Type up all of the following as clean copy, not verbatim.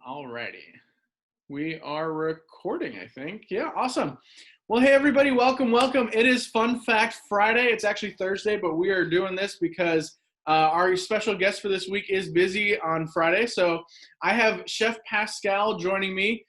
Alrighty. We are recording, I think. Yeah, awesome. Well, hey, everybody, welcome. It is Fun Fact Friday. It's actually Thursday, but we are doing this because our special guest for this week is busy on Friday. So I have Chef Pascal joining me.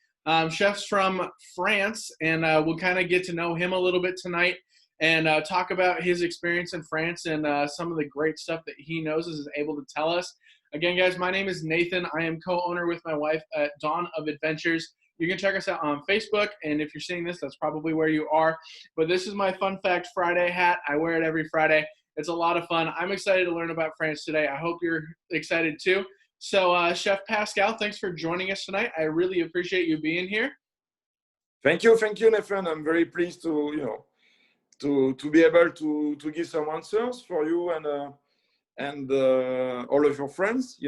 Chef's from France, and we'll kind of get to know him a little bit tonight and talk about his experience in France and some of the great stuff that he knows is able to tell us. Again, guys, my name is Nathan. I am co-owner with my wife at Dawn of Adventures. You can check us out on Facebook, and if you're seeing this, that's probably where you are. But this is my Fun Fact Friday hat. I wear it every Friday. It's a lot of fun. I'm excited to learn about France today. I hope you're excited too. So, Chef Pascal, thanks for joining us tonight. I really appreciate you being here. Thank you, Nathan. I'm very pleased to be able to give some answers for you and all of your friends,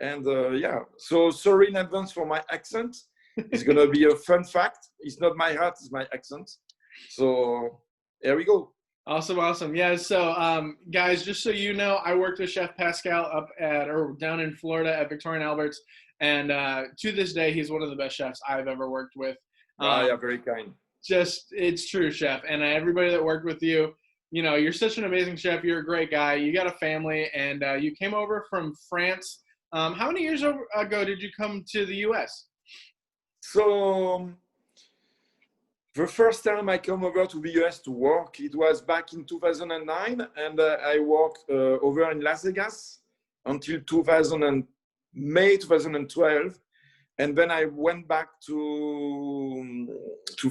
and yeah. So sorry in advance for my accent. It's gonna be a fun fact. It's not my hat, it's my accent. So here we go. Awesome. Yeah, so guys, just so you know, I worked with Chef Pascal down in Florida at Victoria and Albert's, and to this day, he's one of the best chefs I've ever worked with. Yeah, very kind. It's true, Chef. And everybody that worked with you, you're such an amazing chef. You're a great guy. You got a family, and you came over from France. How many years ago did you come to the U.S.? So the first time I come over to the US to work, it was back in 2009, and I worked over in Las Vegas until May 2012, and then I went back to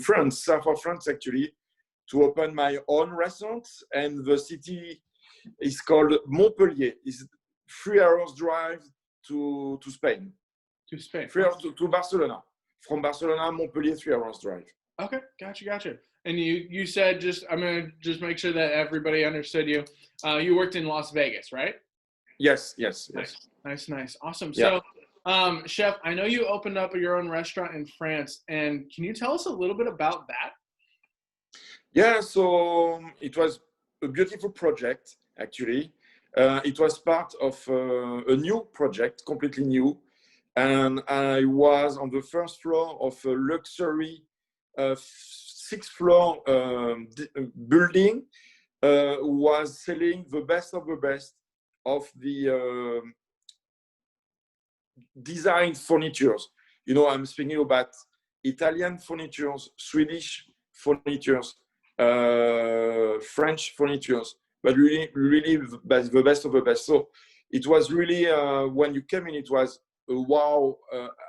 France, south of France actually, to open my own restaurant, and the city is called Montpellier. It's 3 hours drive to Spain. To Spain. 3 hours to Barcelona. From Barcelona, Montpellier, 3 hours drive. Okay, gotcha. And you said, I'm going to just make sure that everybody understood you. You worked in Las Vegas, right? Yes. Nice. Awesome. Yeah. So, Chef, I know you opened up your own restaurant in France, and can you tell us a little bit about that? Yeah, so it was a beautiful project, actually. It was part of a new project, completely new. And I was on the first floor of a luxury 6th-floor building, was selling the best of the best of the design furnitures. I'm speaking about Italian furnitures, Swedish furnitures, French furnitures, but really the best of the best. So it was really, when you came in, it was a wow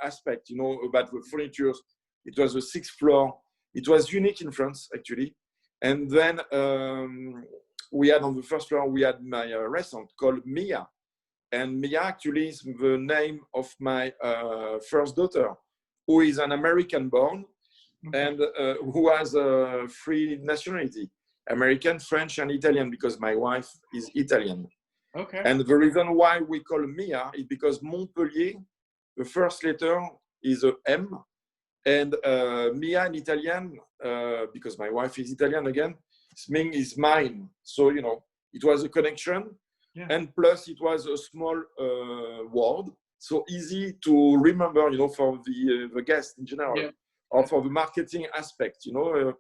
aspect, about the furnitures. It was the 6th floor. It was unique in France, actually. And then we had on the first floor, we had my restaurant called Mia. And Mia actually is the name of my first daughter, who is an American born and who has a free nationality, American, French, and Italian, because my wife is Italian. Okay. And the reason why we call Mia is because Montpellier, the first letter is a M, and Mia in Italian, because my wife is Italian again, meaning is mine. So, it was a connection. Yeah. And plus it was a small word, so easy to remember, for the guest in general, yeah. Or for the marketing aspect, where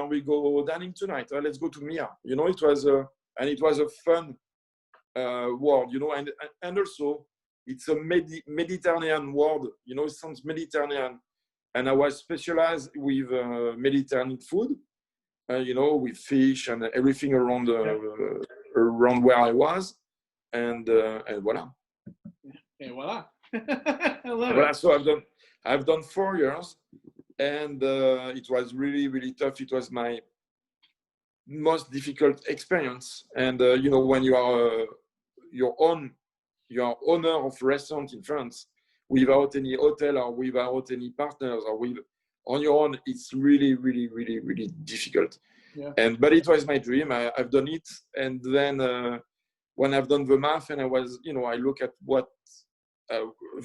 we go dining tonight. Let's go to Mia. It was a fun word, and also it's a Mediterranean word. It sounds Mediterranean, and I was specialized with Mediterranean food, with fish and everything around around where I was, and voila. Yeah, voila. I love it. So I've done 4 years, and it was really, really tough. It was my most difficult experience. And when you are owner of a restaurant in France without any hotel or without any partners or on your own, it's really, really, really, really difficult. Yeah. But it was my dream. I've done it, and then when I've done the math, and I was, I look at what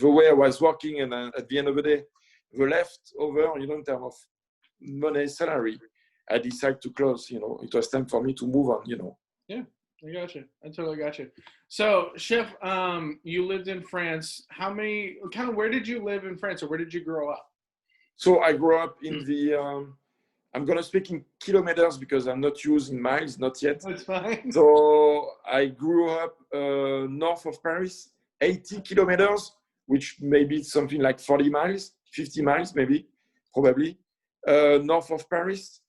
the way I was working, and at the end of the day, the leftover, in terms of money, salary, I decided to close. It was time for me to move on. Yeah. I got you. I totally got you. So, Chef, you lived in France. Where did you live in France, or where did you grow up? So I grew up in the, I'm going to speak in kilometers because I'm not using miles, not yet. That's fine. So I grew up north of Paris, 80 kilometers, which maybe it's something like 40 miles, 50 miles, maybe, probably, north of Paris.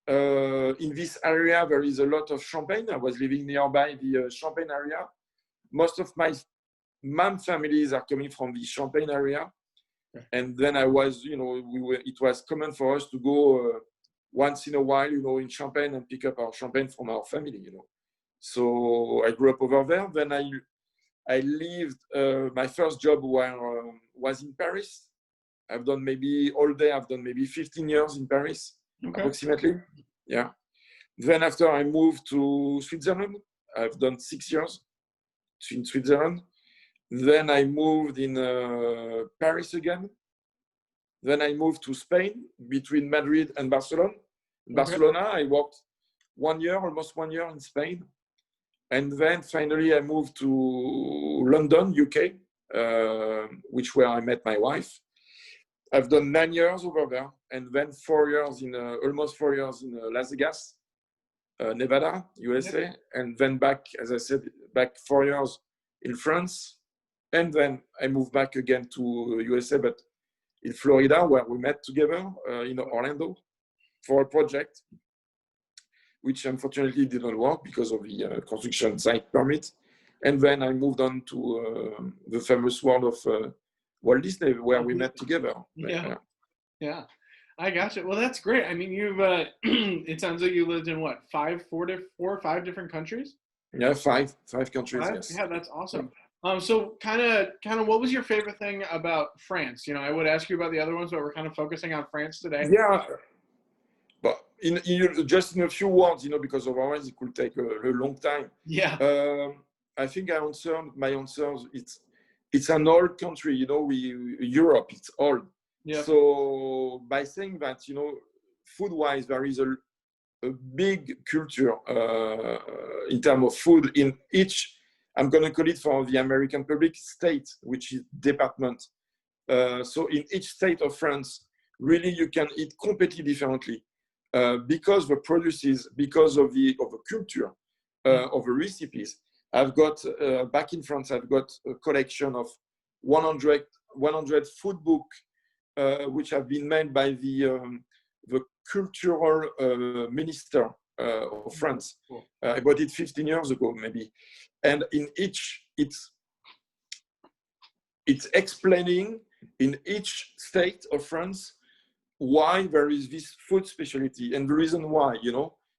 In this area, there is a lot of Champagne. I was living nearby the Champagne area. Most of my mom families are coming from the Champagne area. And then I was, it was common for us to go once in a while, in Champagne and pick up our Champagne from our family, So I grew up over there. Then I lived, my first job was in Paris. I've done maybe 15 years in Paris, approximately. Yeah. Then after I moved to Switzerland, I've done 6 years in Switzerland. Then I moved in Paris again. Then I moved to Spain, between Madrid and Barcelona. In Barcelona, I worked almost 1 year in Spain. And then finally I moved to London, UK, which where I met my wife. I've done 9 years over there, and then almost 4 years in Las Vegas, Nevada, USA, and then back, as I said, 4 years in France. And then I moved back again to USA, but in Florida, where we met together in Orlando for a project, which unfortunately didn't work because of the construction site permit. And then I moved on to the famous world of Walt Disney, where we met together. Yeah. I got you. Well, that's great. I mean, you've it sounds like you lived in what, 4 or 5 different countries? Yeah, five countries. 5? Yes. Yeah, that's awesome. So kind of what was your favorite thing about France? I would ask you about the other ones, but we're kind of focusing on France today. Yeah, but just in a few words, because otherwise it could take a long time. Yeah. I think my answers. It's an old country, Europe. It's old. Yeah. So by saying that, food-wise, there is a big culture in terms of food in each. I'm going to call it for the American public state, which is department. So in each state of France, really you can eat completely differently because the produces, because of the culture of the recipes. I've got back in France, I've got a collection of 100 food books which have been made by the cultural minister of France. I bought it 15 years ago, maybe. And in each, it's explaining in each state of France why there is this food specialty and the reason why,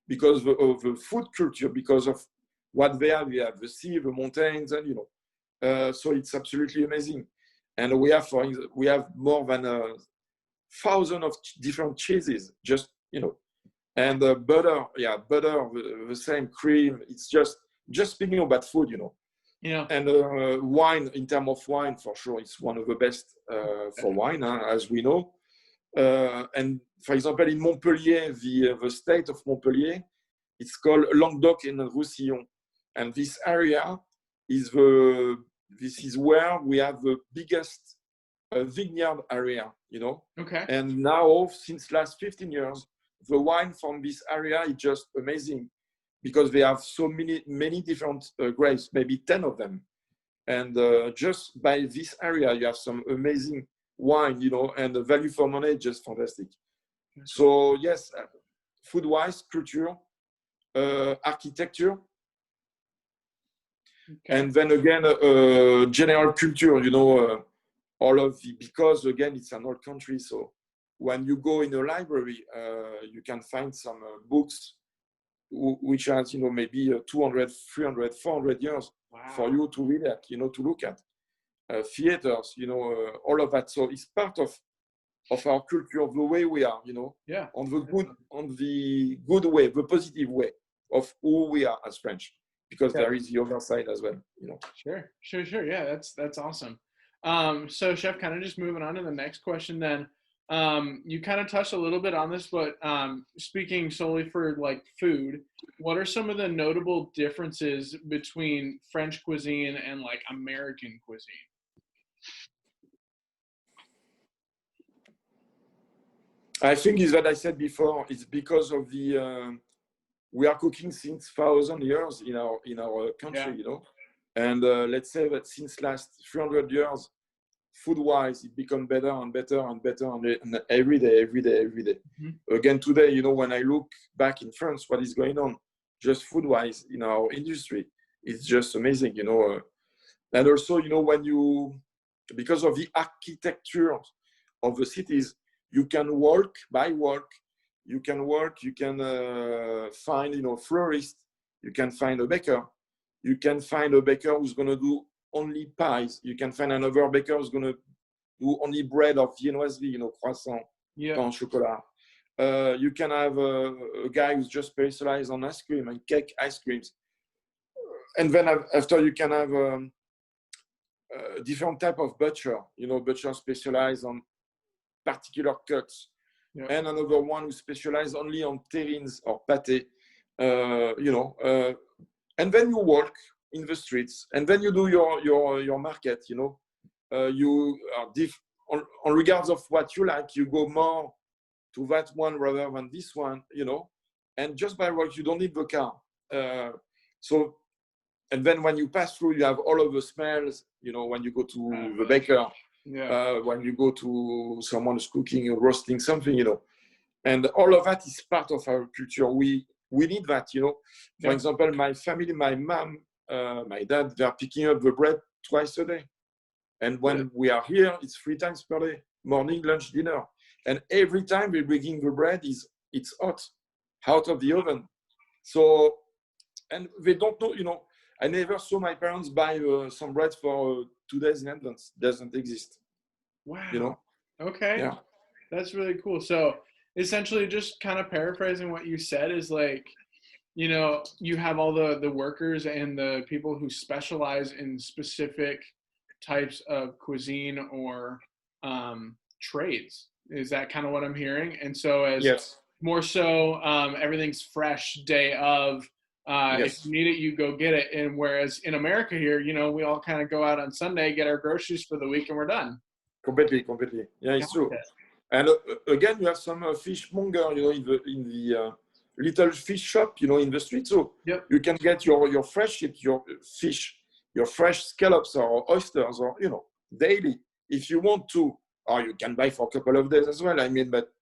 because of the food culture, because of what they have. We have the sea, the mountains, and so it's absolutely amazing. And we have more than 1,000 of different cheeses, just and butter, the same, cream. It's just speaking about food, Yeah. And wine, in terms of wine, for sure, it's one of the best for wine, as we know. And for example, in Montpellier, the state of Montpellier, it's called Languedoc and Roussillon, and this area is where we have the biggest vineyard area, Okay. And now, since last 15 years, the wine from this area is just amazing because they have so many different grapes, maybe 10 of them. And just by this area, you have some amazing wine, and the value for money is just fantastic. So yes, food-wise, culture, architecture, and then again, general culture, because again, it's an old country. So when you go in a library, you can find some books which has, maybe 200, 300, 400 years for you to read at, to look at. Theaters, all of that. So it's part of our culture, of the way we are, on the good way, the positive way of who we are as French, because there is the other side as well, Sure. Yeah, that's awesome. So Chef, kind of just moving on to the next question then. you kind of touched a little bit on this, but speaking solely for like food, what are some of the notable differences between French cuisine and like American cuisine? I think is what I said before. It's because of the we are cooking since 1,000 years in our country, Yeah. And let's say that since last 300 years, food-wise, it become better and better and better, and every day. Mm-hmm. Again, today, when I look back in France, what is going on, just food-wise in our industry, it's just amazing, And also, because of the architecture of the cities, you can walk, you can find, florist, you can find a baker, you can find a baker who's going to do only pies, you can find another baker who's going to do only bread of viennoiserie, croissant, Yeah. pain au chocolat. You can have a guy who's just specialized on ice cream and cake ice creams. And then after you can have different type of butcher, butcher specialized on particular cuts. Yeah. And another one who specializes only on terrines or pâté, and then you walk in the streets, and then you do your market, you are on regards of what you like, you go more to that one rather than this one, and just by work, you don't need the car. And then when you pass through, you have all of the smells, when you go to the baker, yeah. When you go to someone who's cooking or roasting something, and all of that is part of our culture. We need that, For example, my family, my mom, my dad, they are picking up the bread twice a day. And when we are here, it's 3 times per day, morning, lunch, dinner. And every time we're bringing the bread, it's hot, out of the oven. So, and they don't know, I never saw my parents buy some bread for 2 days in advance. Doesn't exist. Wow. Okay. Yeah. That's really cool. So essentially just kind of paraphrasing what you said is like, you have all the workers and the people who specialize in specific types of cuisine or trades. Is that kind of what I'm hearing? And so as yes. More so everything's fresh day of, yes. If you need it, you go get it. And whereas in America here, we all kind of go out on Sunday, get our groceries for the week, and we're done. Completely. Yeah, it's true. And again, you have some fishmonger, in the little fish shop, in the street. So you can get your fresh fish, your fresh scallops or oysters, or daily if you want to, or you can buy for a couple of days as well. I mean, but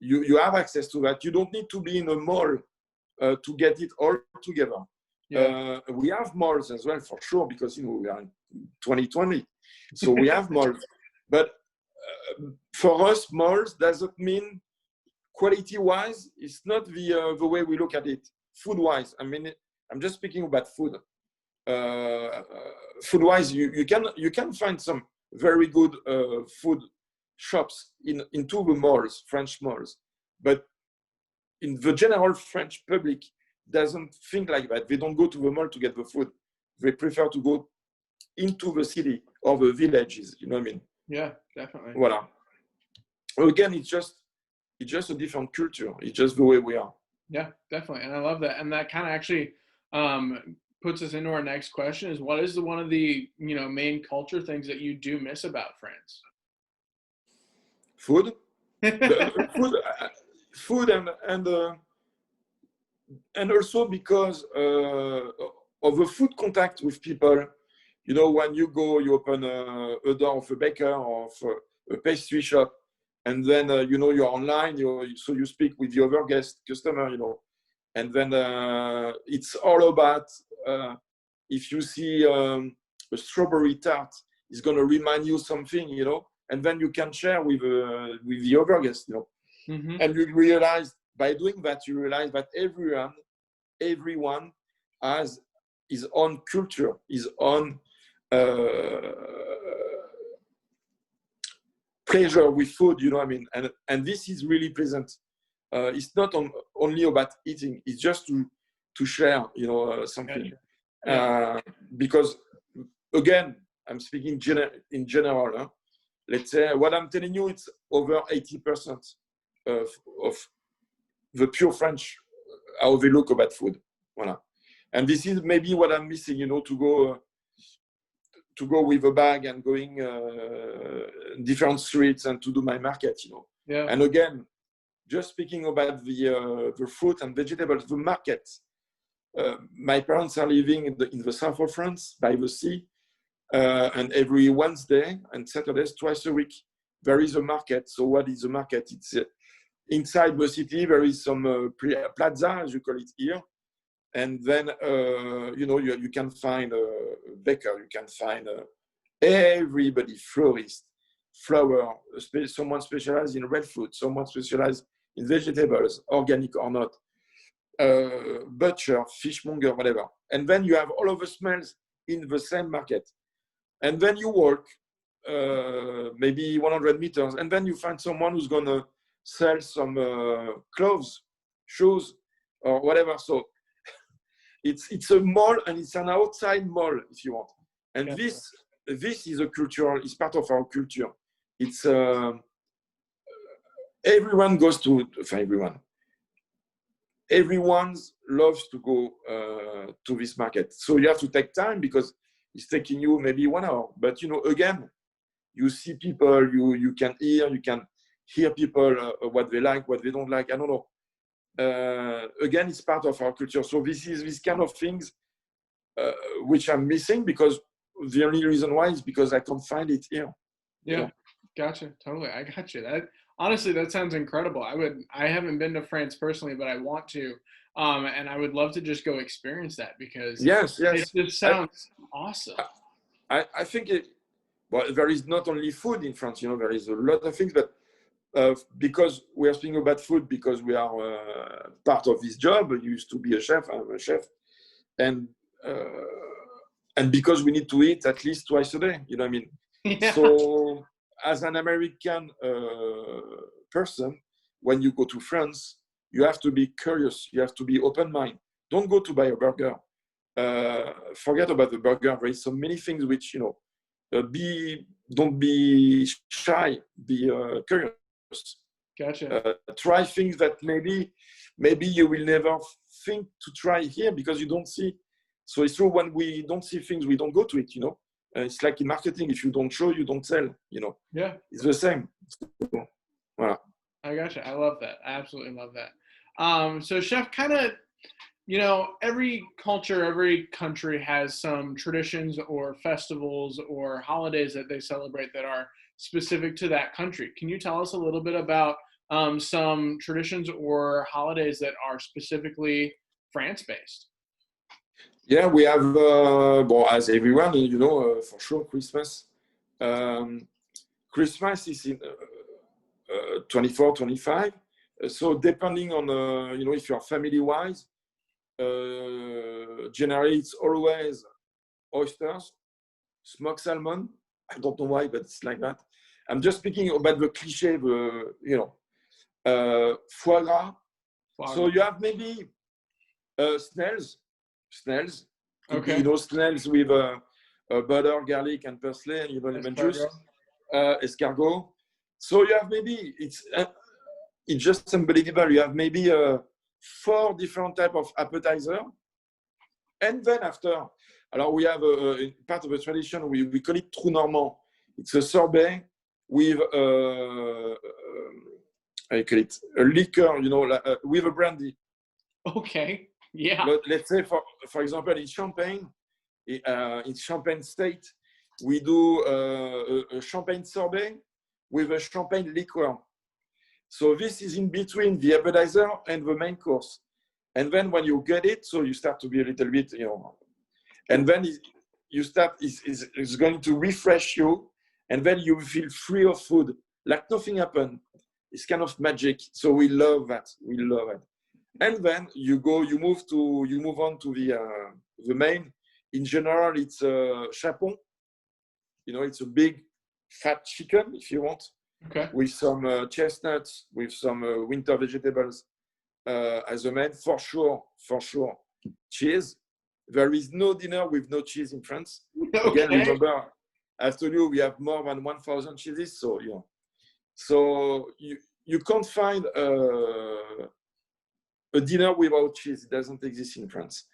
you have access to that. You don't need to be in a mall to get it all together. Yeah. We have malls as well, for sure, because we are in 2020, so we have malls. But for us, malls doesn't mean quality-wise. It's not the way we look at it. Food-wise, I mean, I'm just speaking about food. Food-wise, you can find some very good food shops into the malls, French malls, but in the general French public doesn't think like that. They don't go to the mall to get the food. They prefer to go into the city or the villages. You know what I mean? Yeah, definitely. Voilà. Again, it's just a different culture. It's just the way we are. Yeah, definitely. And I love that. And that kind of actually puts us into our next question is, what is one of the, main culture things that you do miss about France? Food. Food and also because of the food contact with people. When you go, you open a door of a baker or of a pastry shop, and then you're online, so you speak with the other customer, and then it's all about if you see a strawberry tart, it's going to remind you something, and then you can share with the other guest, Mm-hmm. And you realize, by doing that, that everyone has his own culture, his own pleasure with food, you know what I mean? And this is really pleasant. It's not only about eating, it's just to share, something. Yeah. Because, again, I'm speaking in general, let's say what I'm telling you, it's over 80% of the pure French, how they look about food. Voilà. And this is maybe what I'm missing, to go with a bag and going different streets and to do my market, Yeah. And again, just speaking about the fruit and vegetables, the market. My parents are living in the south of France by the sea, and every Wednesday and Saturdays, twice a week, there is a market. So what is the market? It's inside the city. There is some plaza, as you call it here, and then you can find a baker, you can find everybody, florist, flower, someone specialized in red fruit, someone specialized in vegetables, organic or not, butcher, fishmonger, whatever. And then you have all of the smells in the same market. And then you walk maybe 100 meters, and then you find someone who's going to sell some clothes, shoes, or whatever. So it's a mall, and it's an outside mall, if you want. And this is a cultural, it's part of our culture. It's everyone goes to, everyone loves to go to this market. So you have to take time because it's taking you maybe 1 hour. But again, you see people, you can hear people what they like, what they don't like. I don't know. Again, it's part of our culture. So this kind of things which I'm missing, because the only reason why is because I can't find it here. Yeah, gotcha. Totally, I got you. Honestly, that sounds incredible. I haven't been to France personally, but I want to, and I would love to just go experience that, because yes, it just sounds awesome. I think there is not only food in France. There is a lot of things, but because we are speaking about food, because we are part of this job. You used to be a chef. I'm a chef, and because we need to eat at least twice a day. You know what I mean? Yeah. So, as an American person, when you go to France, you have to be curious. You have to be open-minded. Don't go to buy a burger. Forget about the burger. There is so many things which don't be shy. Be curious. Gotcha. Try things that maybe you will never think to try here because you don't see. So it's true, when we don't see things, we don't go to it. It's like in marketing. If you don't show, you don't sell. Yeah. It's the same. Voilà. I gotcha. I love that. I absolutely love that. So, Chef, kind of, every culture, every country has some traditions or festivals or holidays that they celebrate that are specific to that country. Can you tell us a little bit about some traditions or holidays that are specifically France-based? Yeah, we have, as everyone, for sure, Christmas. Christmas is in 24, 25. So depending on, if you're family-wise, generally it's always oysters, smoked salmon. I don't know why, but it's like that. I'm just speaking about the cliche, foie gras. So you have maybe snails. Okay. Snails with butter, garlic, and parsley, and lemon juice. Escargot. So you have maybe, it's just unbelievable. You have maybe 4 different types of appetizer. And then after, we have part of the tradition, we call it trou normand. It's a sorbet with I call it a liquor, with a brandy. Okay. Yeah. Let's say, for example, in Champagne, in Champagne State, we do a champagne sorbet with a champagne liqueur. So this is in between the appetizer and the main course. And then when you get it, so you start to be a little bit, and then you start, it's going to refresh you, and then you feel free of food, like nothing happened. It's kind of magic. So we love that. We love it. And then you move on to the main. In general, it's chapon. It's a big fat chicken, if you want, okay, with some chestnuts, with some winter vegetables as a main. For sure, cheese. There is no dinner with no cheese in France. okay. Again, remember, After you, we have more than 1,000 cheeses. So, you know, so you can't find a dinner without cheese. It doesn't exist in France.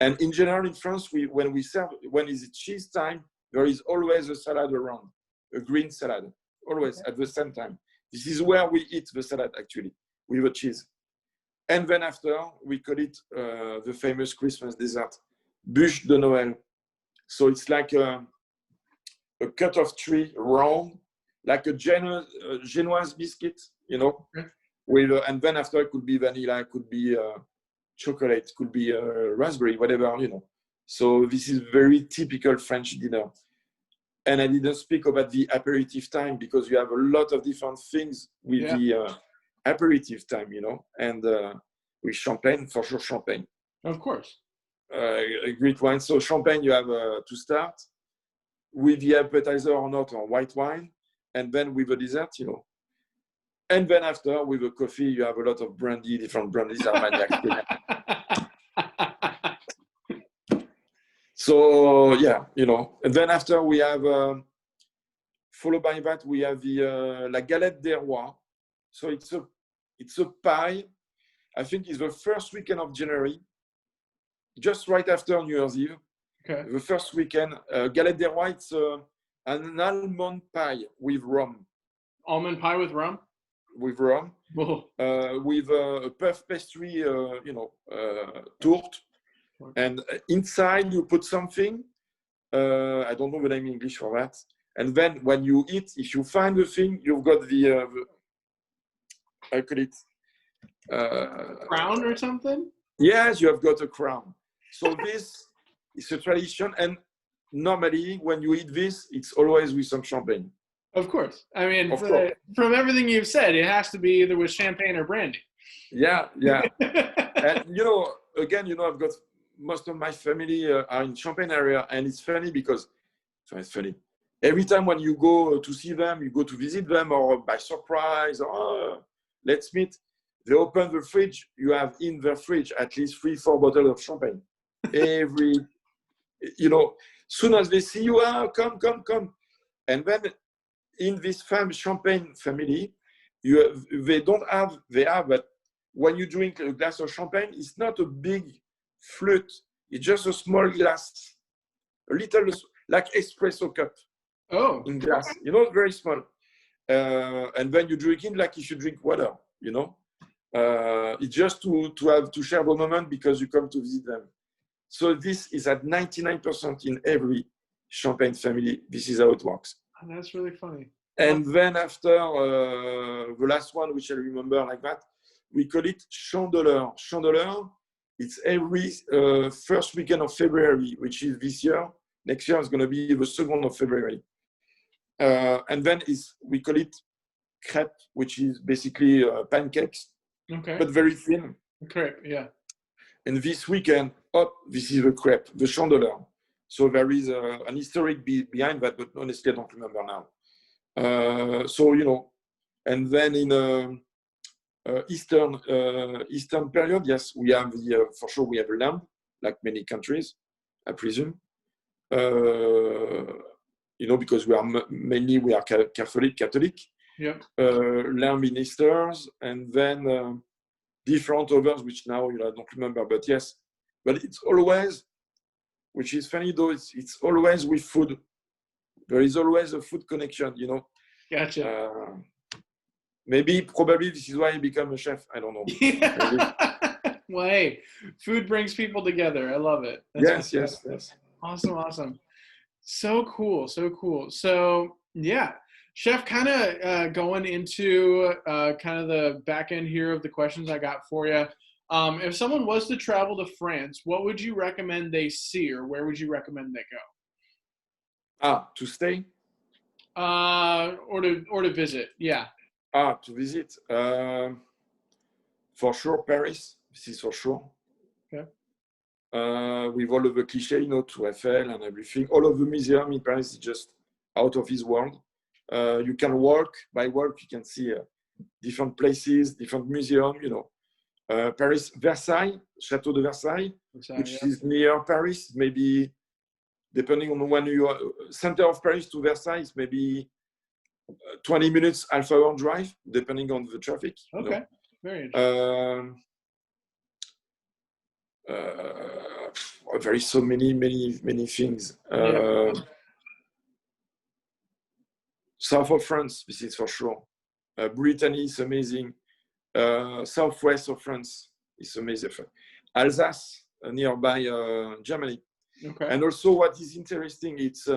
And in general, in France, when it's cheese time, there is always a salad around, a green salad, always at the same time. This is where we eat the salad, actually, with the cheese. And then after, we call it the famous Christmas dessert, bûche de Noël. So it's like a cut of tree, round, like a Genoise biscuit, you know, with, and then after it could be vanilla, it could be chocolate, it could be raspberry, whatever, you know. So this is very typical French dinner. And I didn't speak about the aperitif time because you have a lot of different things with the aperitif time, you know, and with champagne, for sure, champagne. Of course. A great wine. So champagne, you have to start with the appetizer or not, or white wine, and then with the dessert, you know. And then after, with the coffee, you have a lot of brandy, different brandies, Armagnac. So yeah, you know. And then after we have, followed by that, we have the la galette des rois. So it's a pie. I think it's the first weekend of January, just right after New Year's Eve. Okay. The first weekend, galette des rois. It's an almond pie with rum. Almond pie with rum. With rum. With a puff pastry, you know, tourte. And inside you put something, I don't know the name in English for that. And then when you eat, if you find the thing, you've got the I call it crown or something. Yes, you have got a crown. So this is a tradition, and normally when you eat this, it's always with some champagne. Of course. I mean, from everything you've said, it has to be either with champagne or brandy. Yeah, yeah. And you know, again, you know, I've got most of my family are in Champagne area, and it's funny because it's funny. Every time when you go to see them, you go to visit them, or by surprise, or let's meet, they open the fridge. You have in the fridge at least 3-4 bottles of champagne. Every, you know, soon as they see you, come. And then in this champagne family, they have, but when you drink a glass of champagne, it's not a big flute. It's just a small glass, a little, like espresso cup. Oh, in glass, you know, very small. And then you drink it like if you drink water, you know. It's just to share the moment because you come to visit them. So this is at 99% in every champagne family. This is how it works. Oh, that's really funny. And then after the last one, which I remember like that, we call it Chandeleur. Chandeleur, it's every first weekend of February, which is this year. Next year is going to be the 2nd of February. And then we call it crepe, which is basically pancakes, but very thin. Crepe, yeah. And this weekend, this is the crepe, the Chandeleur. So there is an historic behind that, but honestly, I don't remember now. So, you know, and then in Eastern period, yes, we have for sure we have lamb, like many countries, I presume. You know, because we are mainly Catholic. Yeah. Lamb in Easter's, and then different others, which now, you know, I don't remember. But yes, but it's always, which is funny though, it's always with food. There is always a food connection, you know. Gotcha. Probably this is why I become a chef. I don't know. Well, hey, food brings people together. I love it. That's yes. Awesome. So cool. So yeah, Chef, kind of going into kind of the back end here of the questions I got for you. If someone was to travel to France, what would you recommend they see, or where would you recommend they go? To stay? Or to visit, yeah. To visit. For sure, Paris. This is for sure. Okay. With all of the cliché, you know, to Eiffel and everything. All of the museum in Paris is just out of this world. You can walk. By walk, you can see different places, different museum, you know. Paris, Versailles, Château de Versailles, which is near Paris, maybe depending on when you are center of Paris to Versailles, maybe 20 minutes, half hour drive, depending on the traffic. Okay, very interesting. There is so many things. Yeah. South of France, this is for sure. Brittany is amazing. Southwest of France is amazing. Alsace, nearby Germany. Okay. And also, what is interesting, it's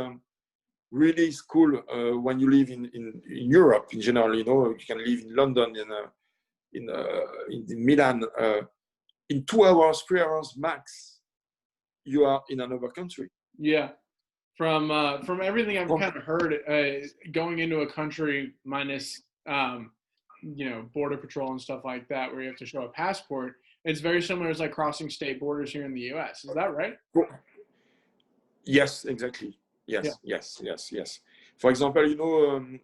really cool when you live in Europe in general. You know, you can live in London, in Milan. In 2 hours, 3 hours max, you are in another country. Yeah. From everything I've kind of heard, going into a country minus border patrol and stuff like that, where you have to show a passport, it's very similar as like crossing state borders here in the U.S. Is that right? Yes, exactly. Yes, yeah. Yes. For example,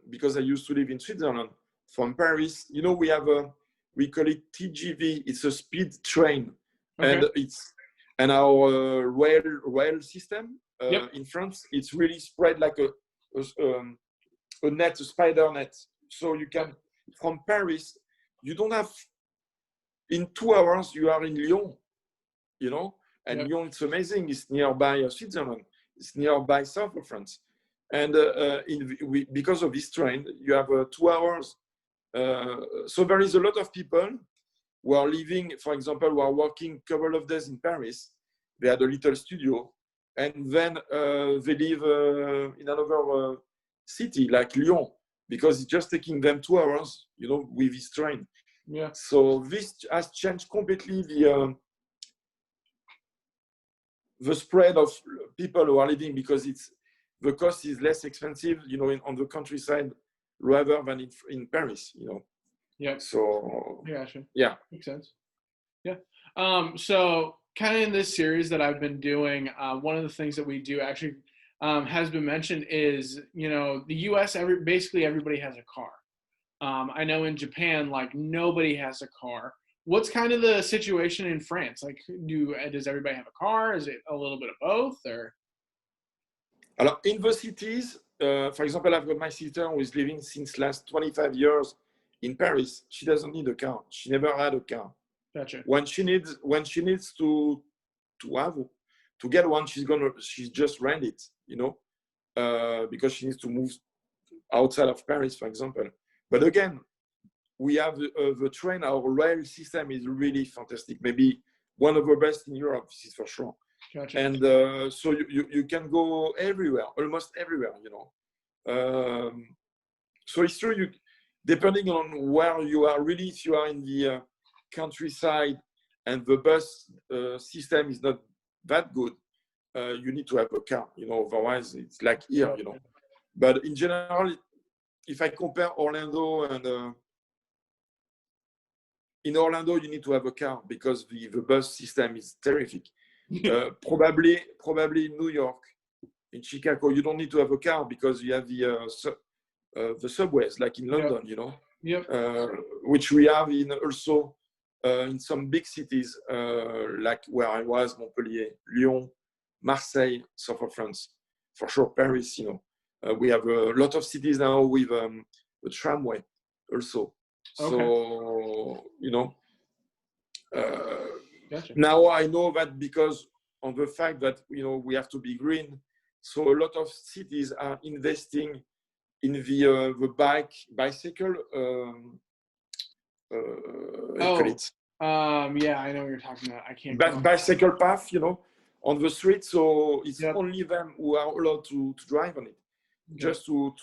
because I used to live in Switzerland, from Paris, we call it TGV. It's a speed train, okay. And our rail system in France, it's really spread like a net, a spider net. So you can, from Paris, you don't have, in 2 hours, you are in Lyon, and Lyon, it's amazing. It's nearby Switzerland. It's nearby south of France. And because of this train, you have 2 hours. So there is a lot of people who are living, for example, who are working a couple of days in Paris. They had a little studio. And then they live in another city like Lyon, because it's just taking them 2 hours, with this train. Yeah. So this has changed completely the spread of people who are living, because the cost is less expensive, on the countryside rather than in Paris, Yeah. So gotcha. Yeah. Makes sense. Yeah. So kind of in this series that I've been doing, one of the things that we do actually has been mentioned is, the U.S. basically everybody has a car. I know in Japan, like nobody has a car. What's kind of the situation in France? Like, does everybody have a car? Is it a little bit of both, or? Alors, in the cities, for example, I've got my sister who is living since last 25 years in Paris. She doesn't need a car. She never had a car. Gotcha. When she needs to get one, she's just rent it, because she needs to move outside of Paris, for example. But again, we have the train. Our rail system is really fantastic. Maybe one of the best in Europe, this is for sure. Gotcha. And so you can go everywhere, almost everywhere, So it's true, depending on where you are, really, if you are in the countryside and the bus system is not that good, you need to have a car, otherwise it's like here, But in general, if I compare Orlando and in Orlando, you need to have a car because the bus system is terrific. Probably in New York, in Chicago, you don't need to have a car because you have the subways, like in London, Yep. Which we have also in some big cities, like where I was, Montpellier, Lyon, Marseille, south of France, for sure, Paris. We have a lot of cities now with the tramway also. So, Gotcha. Now I know that because of the fact that, we have to be green. So a lot of cities are investing in the bicycle. Yeah, I know what you're talking about. I can't. Bicycle path, on the street. So it's only them who are allowed to drive on it. Just to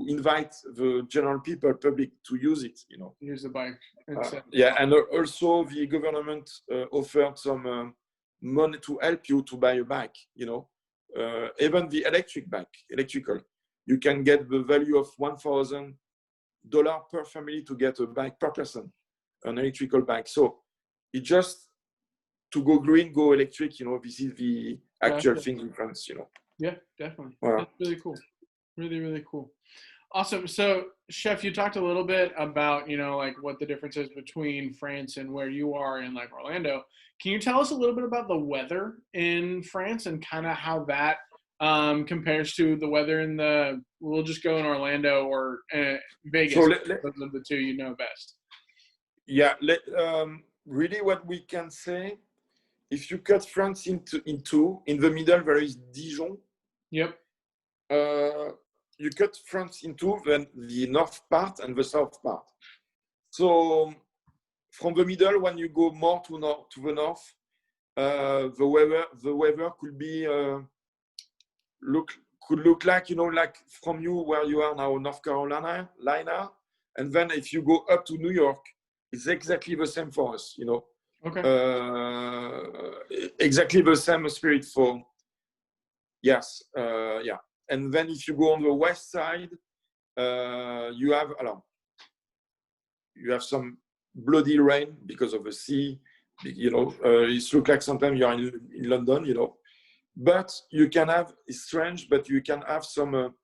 invite the general public to use it, Use the bike. And also the government offered some money to help you to buy a bike, even the electrical. You can get the value of $1,000 per family to get a bike per person, an electrical bike. So it's just to go green, go electric, this is the actual thing in France, Yeah, definitely. Wow. That's really cool. Really, really cool. Awesome. So, Chef, you talked a little bit about, like what the difference is between France and where you are in like Orlando. Can you tell us a little bit about the weather in France and kind of how that compares to the weather in we'll just go in Orlando or Vegas. So Those are the two you know best. Yeah, really what we can say, if you cut France in two, in the middle there is Dijon. Yep. You cut France in two, then the north part and the south part. So from the middle, when you go more to the north, the weather could be look like, like from you where you are now, North Carolina, and then if you go up to New York, it's exactly the same for us, Okay. Exactly the same spirit for, yes, yeah. And then if you go on the west side, you have some bloody rain because of the sea. It looks like sometimes you're in London, But you can have, it's strange, but you can have some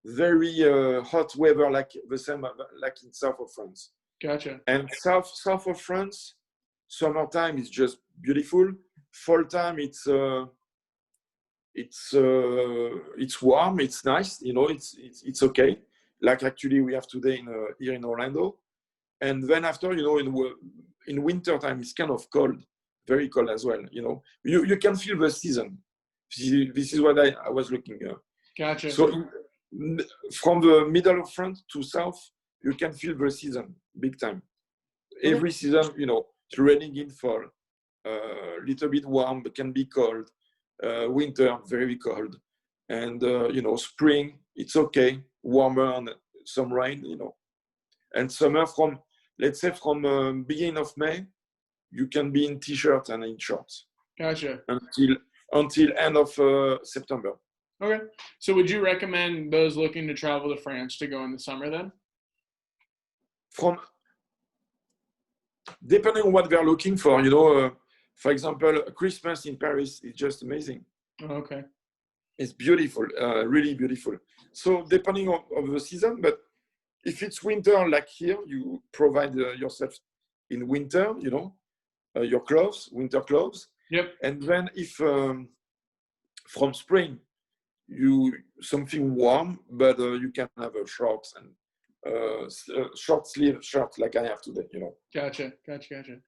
very hot weather like the same like in south of France. Gotcha. And south of France, summertime is just beautiful. Fall time, it's warm, it's nice, it's okay. Like actually we have today here in Orlando. And then after, in winter time, it's kind of cold, very cold as well. You can feel the season. This is what I was looking at. Gotcha. So from the middle of France to south, you can feel the season big time. Okay. Every season, it's raining in fall, little bit warm, but can be cold. Winter, very cold. And, spring, it's okay, warmer and some rain, And summer let's say from beginning of May, you can be in t-shirt and in shorts. Gotcha. Until end of September. Okay. So would you recommend those looking to travel to France to go in the summer then? Depending on what they're looking for, for example, Christmas in Paris is just amazing. Oh, okay. It's beautiful, really beautiful. So depending on the season, but if it's winter like here, you provide yourself in winter, your clothes, winter clothes. Yep. And then if from spring, something warm, but you can have a shorts and short sleeve shirt like I have today, Gotcha.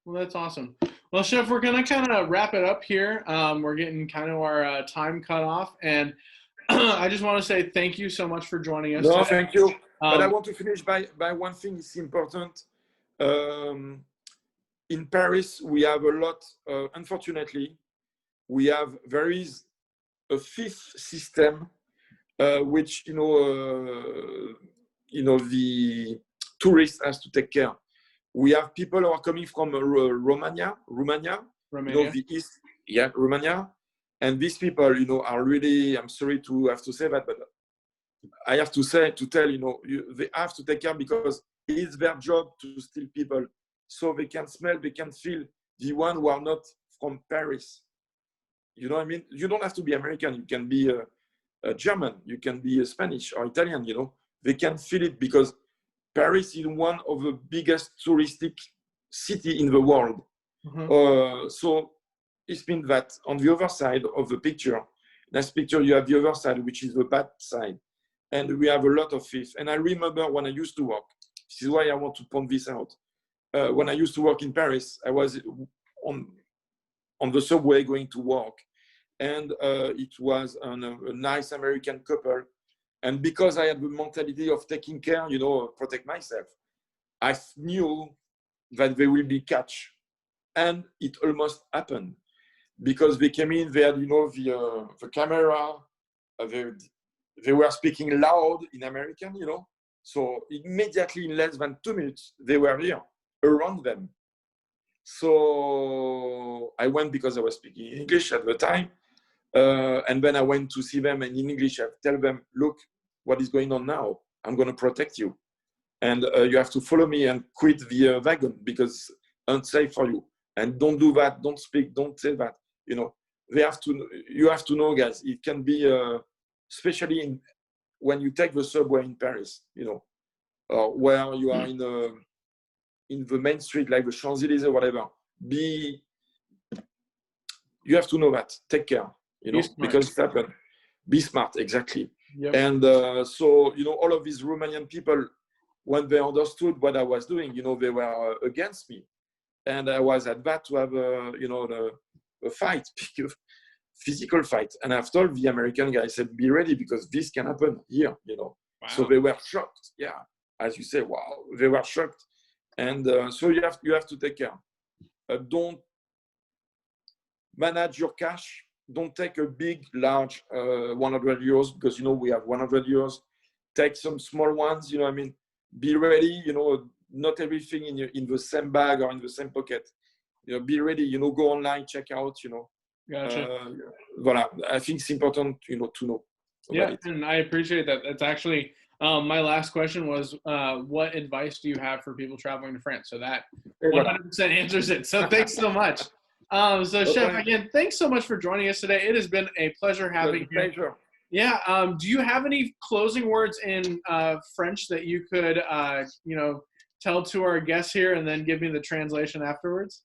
Well, that's awesome. Well, Chef, we're going to kind of wrap it up here. We're getting kind of our time cut off. And I just want to say thank you so much for joining us. No, thank you. But I want to finish by one thing. It's important. In Paris, we have a lot, unfortunately, there is a fifth system, which, the tourist has to take care. We have people who are coming from Romania, the East, Romania. And these people, are really, I'm sorry to have to say that, but I have to tell, they have to take care because it's their job to steal people. So they can smell, they can feel the one who are not from Paris. You know what I mean? You don't have to be American. You can be a German. You can be a Spanish or Italian, They can feel it because Paris is one of the biggest touristic city in the world. Mm-hmm. So it means that on the other side of the picture, next picture, you have the other side, which is the bad side. And we have a lot of fish. And I remember when I used to work, this is why I want to point this out. When I used to work in Paris, I was on the subway going to work. And it was a nice American couple. And because I had the mentality of taking care, protect myself, I knew that they will be catch. And it almost happened. Because they came in, they had, the camera, they were speaking loud in American, So immediately in less than 2 minutes, they were here around them. So I went because I was speaking English at the time. And then I went to see them, and in English, I tell them, look, what is going on now? I'm going to protect you. And you have to follow me and quit the wagon because it's unsafe for you. And don't do that. Don't speak. Don't say that. You have to know, guys, it can be, especially when you take the subway in Paris, where you are in the main street, like the Champs-Élysées or whatever. You have to know that. Take care, because it happened. Be smart, exactly. Yep. And so, all of these Romanian people, when they understood what I was doing, they were against me. And I was at that to have, a fight, physical fight. And I've told the American guy, I said, be ready because this can happen here, Wow. So they were shocked. Yeah. As you say, wow, they were shocked. And so you have to take care. Don't manage your cash. Don't take a big, large 100 euros because, we have 100 euros. Take some small ones, be ready, not everything in the same bag or in the same pocket. Be ready, go online, check out, Gotcha. Voilà. I think it's important, to know about it. And I appreciate that. That's actually my last question was, what advice do you have for people traveling to France? So that 100% answers it. So thanks so much. So Chef, again, thanks so much for joining us today. It has been a pleasure having you. Pleasure. Yeah. Do you have any closing words in French that you could, tell to our guests here and then give me the translation afterwards?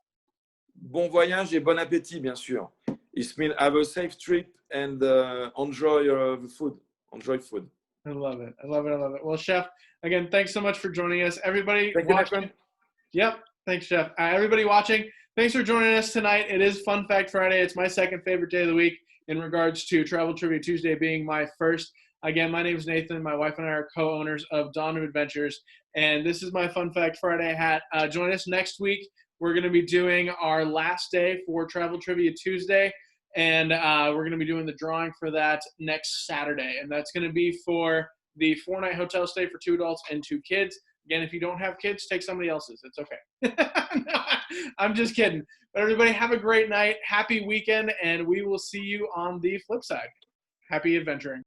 Bon voyage et bon appétit, bien sûr. It means have a safe trip and enjoy the food. Enjoy food. I love it. I love it. I love it. Well, Chef, again, thanks so much for joining us. Everybody watching. Yep. Thanks, Chef. Everybody watching, thanks for joining us tonight. It is Fun Fact Friday. It's my second favorite day of the week in regards to Travel Trivia Tuesday being my first. Again, my name is Nathan. My wife and I are co-owners of Dawn of Adventures, and this is my Fun Fact Friday hat. Join us next week. We're going to be doing our last day for Travel Trivia Tuesday, and we're going to be doing the drawing for that next Saturday, and that's going to be for the 4-night hotel stay for 2 adults and 2 kids. Again, if you don't have kids, take somebody else's. It's okay. No, I'm just kidding. But everybody, have a great night. Happy weekend, and we will see you on the flip side. Happy adventuring.